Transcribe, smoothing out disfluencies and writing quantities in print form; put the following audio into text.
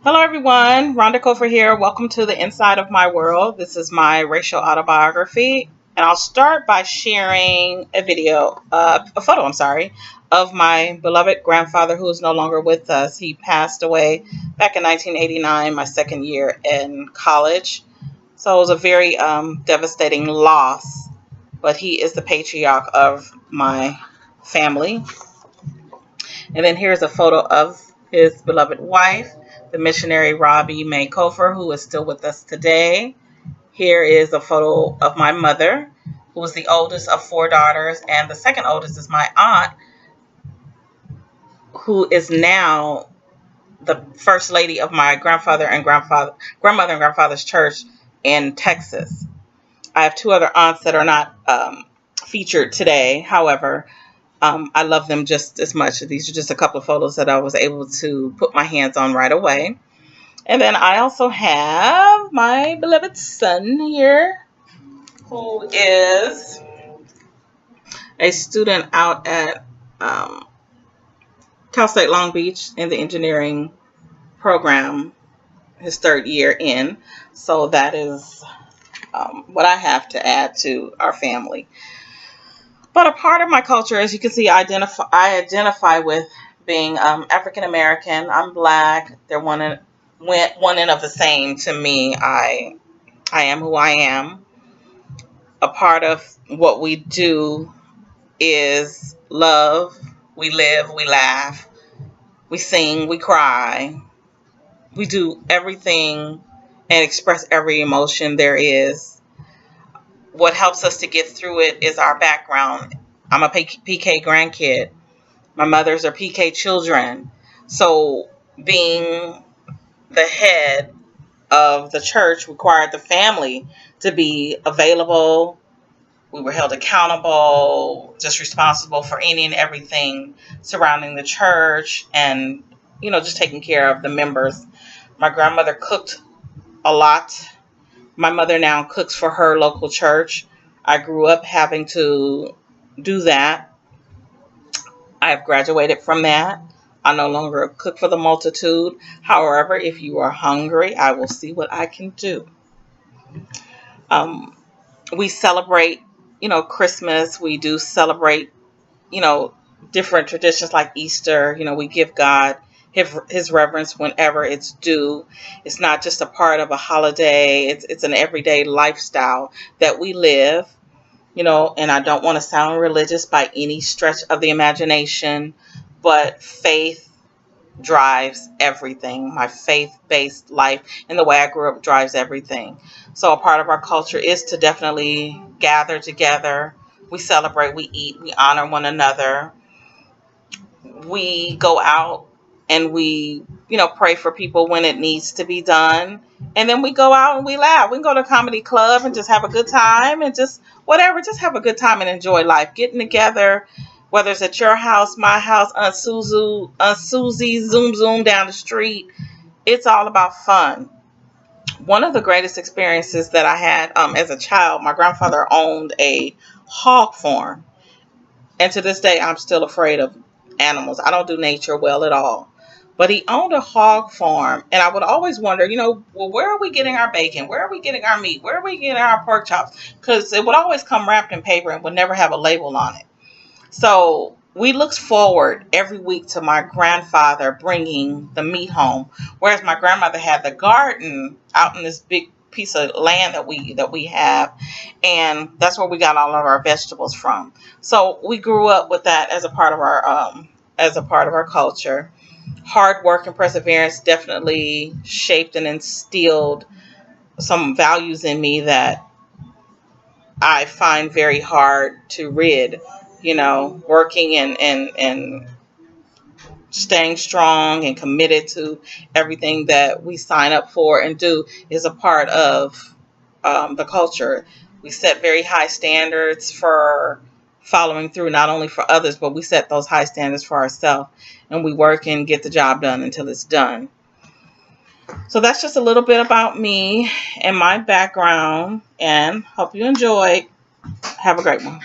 Hello, everyone. Rhonda Cofer here. Welcome to the Inside of My World. This is my racial autobiography, and I'll start by sharing a photo, of my beloved grandfather who is no longer with us. He passed away back in 1989, my second year in college. So it was a very devastating loss, but he is the patriarch of my family. And then here's a photo of his beloved wife, the missionary Robbie May Kofer, who is still with us today. Here is a photo of my mother, who was the oldest of four daughters, and the second oldest is my aunt, who is now the first lady of my grandmother and grandfather's church in Texas. I have two other aunts that are not featured today. However, I love them just as much. These are just a couple of photos that I was able to put my hands on right away. And then I also have my beloved son here, who is a student out at Cal State Long Beach in the engineering program, his third year in. So that is what I have to add to our family. But a part of my culture, as you can see, I identify with being African American. I'm Black. They're one and of the same to me. I am who I am. A part of what we do is love. We live. We laugh. We sing. We cry. We do everything and express every emotion there is. What helps us to get through it is our background. I'm a PK grandkid. My mothers are PK children. So being the head of the church required the family to be available. We were held accountable, just responsible for any and everything surrounding the church and, just taking care of the members. My grandmother cooked a lot. My mother now cooks for her local church. I grew up having to do that. I have graduated from that. I no longer cook for the multitude. However, if you are hungry, I will see what I can do. We celebrate, Christmas. We do celebrate, you know, different traditions like Easter. We give God his reverence whenever it's due. It's not just a part of a holiday. It's an everyday lifestyle that we live. And I don't want to sound religious by any stretch of the imagination, but faith drives everything. My faith-based life and the way I grew up drives everything. So a part of our culture is to definitely gather together. We celebrate, we eat, we honor one another. We go out and we, pray for people when it needs to be done. And then we go out and we laugh. We can go to a comedy club and just have a good time and just whatever, just have a good time and enjoy life. Getting together, whether it's at your house, my house, Aunt Susie, Zoom down the street. It's all about fun. One of the greatest experiences that I had as a child, my grandfather owned a hog farm. And to this day, I'm still afraid of animals. I don't do nature well at all. But he owned a hog farm. And I would always wonder, well, where are we getting our bacon? Where are we getting our meat? Where are we getting our pork chops? Because it would always come wrapped in paper and would never have a label on it. So we looked forward every week to my grandfather bringing the meat home, whereas my grandmother had the garden out in this big piece of land that we have, and that's where we got all of our vegetables from. So we grew up with that as a part of our culture. Hard work and perseverance definitely shaped and instilled some values in me that I find very hard to rid. Working and staying strong and committed to everything that we sign up for and do is a part of the culture. We set very high standards for following through, not only for others, but we set those high standards for ourselves, and we work and get the job done until it's done. So that's just a little bit about me and my background, and hope you enjoyed. Have a great one.